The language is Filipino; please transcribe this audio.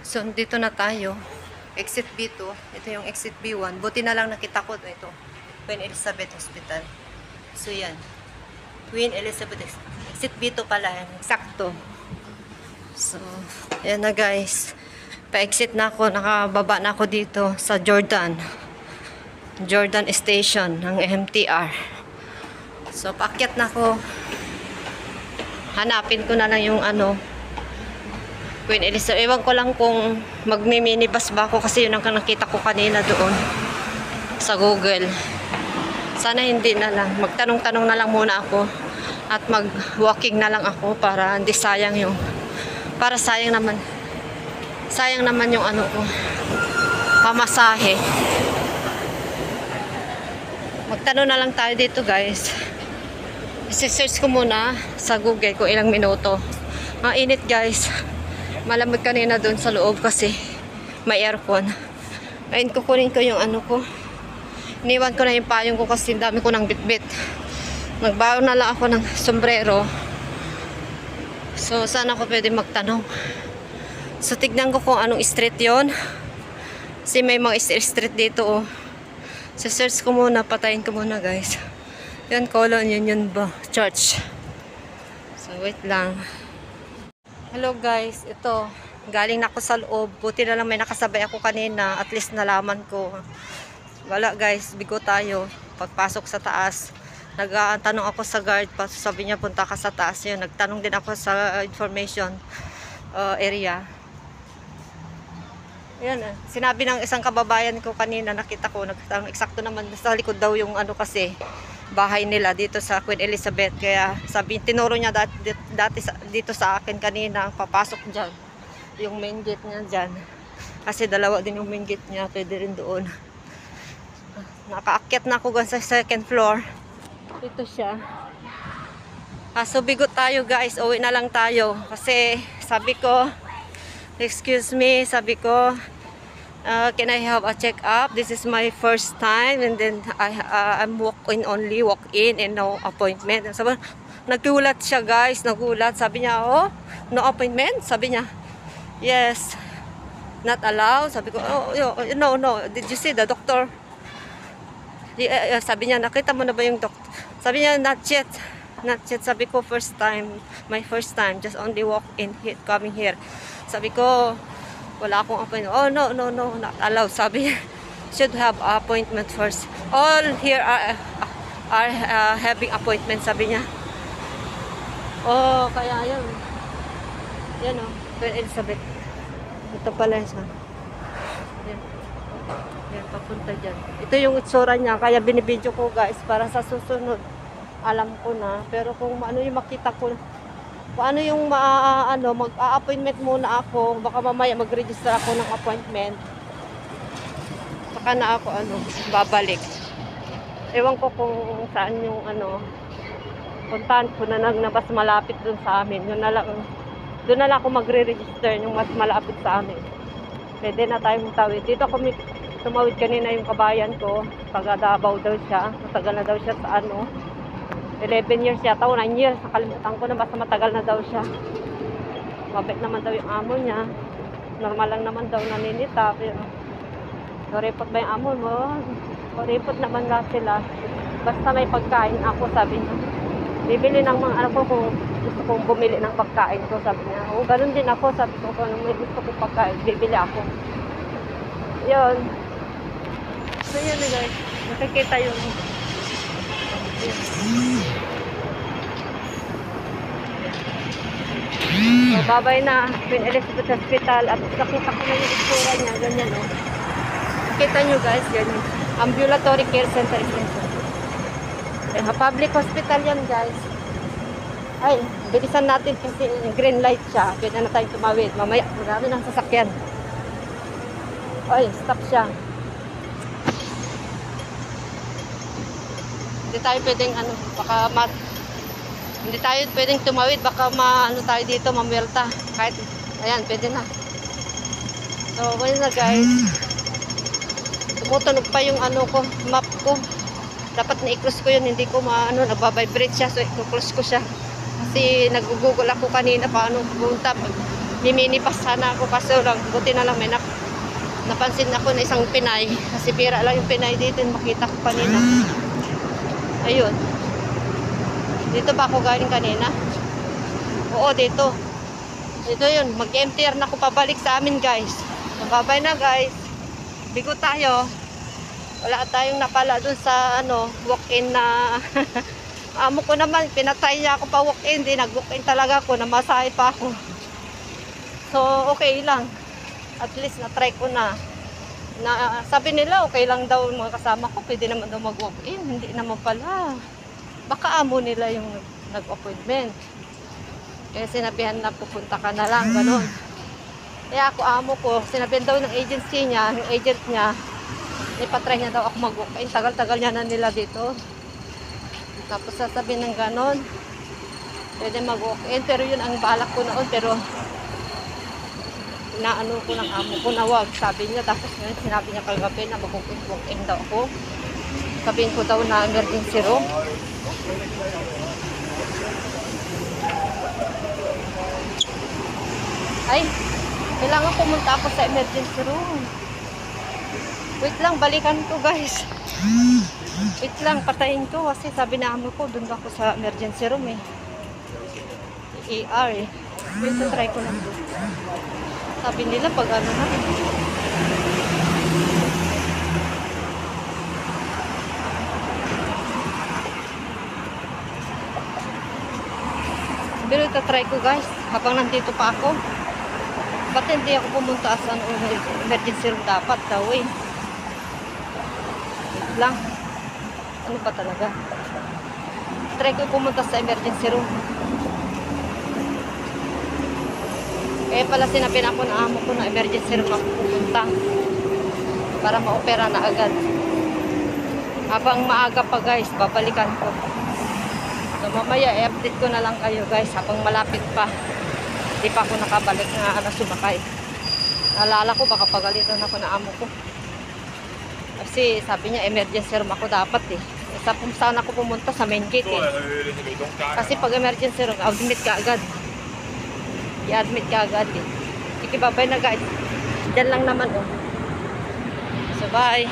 So, dito na tayo. Exit B2. Ito yung exit B1. Buti na lang nakita ko ito. Queen Elizabeth Hospital. So, yan. Queen Elizabeth. Exit B2 pala yan. Eksakto. So, yan na guys. Pa-exit na ako. Nakababa na ako dito sa Jordan. Jordan Station ng MTR. So, paakyat na ako. Hanapin ko na lang yung Queen Elizabeth. Ewan ko lang kung magmi-minibus ba ako kasi yun ang nakita ko kanina doon sa Google. Sana hindi na lang. Magtanong-tanong na lang muna ako at mag-walking na lang ako para hindi sayang yung sayang naman yung ko pamasahe. Magtanong na lang tayo dito guys. I-search ko muna sa Google kung ilang minuto. Ang init guys. Malamig kanina doon sa loob kasi may aircon. Ayun, kukunin ko yung ko. Iniwan ko na yung payong ko kasi dami ko ng bitbit. Nagbaon na lang ako ng sombrero. So, saan ako pwede magtanong? So, tignan ko kung anong street yon. Kasi may mga street dito oh. So, search ko muna. Patayin ko muna guys. Yan, Colon Union ba? Church. So, wait lang. Hello guys, ito. Galing na ako sa loob. Buti na lang may nakasabay ako kanina. At least nalaman ko. Wala guys, bigo tayo. Pagpasok sa taas, nagtanong ako sa guard. Sabi niya punta ka sa taas. Yun, nagtanong din ako sa information area. Yan, sinabi ng isang kababayan ko kanina, nakita ko, nagtanong eksakto naman sa likod daw yung kasi bahay nila dito sa Queen Elizabeth. Kaya sabi, tinuro niya dati dito sa akin kanina, papasok dyan. Yung main gate niya dyan. Kasi dalawa din yung main gate niya, pwede rin doon. Nakaakyat na ako sa second floor. Ito siya. So bigot tayo guys, uwi na lang tayo. Kasi sabi ko, excuse me, sabi ko, can I have a check-up? This is my first time and then I'm walk-in only, walk-in and no appointment. Sabi, nagulat siya guys, nagulat. Sabi niya, oh, no appointment? Sabi niya, yes, not allowed. Sabi ko, oh, no, did you see the doctor? Sabi niya, nakita mo na ba yung doctor? Sabi niya, not yet. Sabi ko, first time, my first time, just only walk-in, coming here. Sabi ko, wala akong appointment. Oh, no, not allowed. Sabi niya, should have appointment first. All here are having appointment, sabi niya. Oh, kaya yun. Yan o, Queen Elizabeth. Ito pala siya. Yan, papunta dyan. Ito yung itsura niya, kaya binibidyo ko guys, para sa susunod. Alam ko na, pero kung ano yung makita ko, kung ano yung mag-appointment muna ako, baka mamaya mag-register ako ng appointment. Saka na ako babalik. Ewan ko kung saan yung puntahan ko na mas malapit dun sa amin. Doon na lang ako magre-register yung mas malapit sa amin. Pwede na tayong tawid. Dito ako tumawid kanina yung kabayan ko. Taga Davao daw siya. Matagal na daw siya sa 11 years yata o 9 years. Nakalimutan ko na, basta matagal na daw siya. Mabait naman daw yung amo niya. Normal lang naman daw naninita. Pero report ba yung amo mo? Report naman nga sila. Basta may pagkain ako, sabi niya. Bibili ng mga ko kung gusto kong bumili ng pagkain ko, sabi niya. O, ganun din ako, sabi ko, kung may gusto kong pagkain, bibili ako. Yun. So yun na guys. Nakikita yung so, babay na Queen Elizabeth Hospital at nakita ko na yung itsura niya, ganyan o. Nakita nyo guys, ganyan. Ambulatory Care Center Extension. Public hospital yan guys. Ay, bilisan natin kasi green light siya. Pwede na tayong tumawid. Mamaya, marami ng sasakyan. Ay, stop siya. Hindi tayo pwedeng hindi tayo pwedeng tumawid, baka tayo dito, mamuelta. Kahit, ayan, pwede na. So, well na guys. Tumutunog pa yung map ko. Dapat na-i-close ko yun, hindi ko nagbabibrate siya, so i-close ko siya. Kasi nag-google ako kanina paano pumunta. miminipas sana ako kaso lang, buti na lang may napansin ako na isang Pinay. Kasi pira lang yung Pinay dito, makita ko kanina. Ayun. Dito ba ako galing kanina? Oo, dito. Dito yun, mag-emptier na ako pabalik sa amin guys. Mababay na guys. Bigo tayo. Wala tayong napala dun sa ano, walk-in na amo ko naman, pinatry niya ako pa walk-in. Di nag-walk-in talaga ako, namasahe pa ako. So, okay lang. At least na-try ko na. Sabi nila, okay lang daw mga kasama ko. Pwede naman daw mag-walk-in. Hindi naman pala. Baka amo nila yung nag-appointment. Kaya sinabihan na pupunta ka na lang, gano'n. Kaya ako amo ko, sinabihan daw ng agency niya, yung agent niya, ipatry niya daw ako mag-walk-in. Tagal-tagal niya na nila dito. Tapos sasabihin ng gano'n, pwede mag-walk-in. Pero yun ang balak ko noon. Pero inaano ko ng amo ko na wag. Sabi niya, tapos ngayon sinabi niya kagabi na mag-walk-in daw ako. Sabihin ko daw na emergency room. Ay, kailangan pumunta ako sa emergency room. Wait lang, balikan ko guys. Wait lang, patayin ko kasi sabi na amo ko, doon ako sa emergency room eh. ER eh. Wait, try ko lang doon. Sabi nila pag ano na. Pero itatry ko guys, habang nandito pa ako. Ba't hindi ako pumunta sa emergency room dapat daw eh. Wait lang. Ano ba talaga? Try ko pumunta sa emergency room. Kaya pala sinapin ako na amo ko na emergency room ako pupunta. Para ma-opera na agad. Habang maaga pa guys, babalikan ko. So mamaya i-update ko na lang kayo guys habang malapit pa. Hindi pa ako nakabalik na sumakay. Naalala ko baka pagalitan ako na amo ko. Kasi sabi niya emergency room ako dapat eh. Saan ako pumunta sa main gate eh. Kasi pag emergency room, admit ka agad. I-admit ka agad eh. Sige, bye-bye na guys. Diyan lang naman oh. So bye.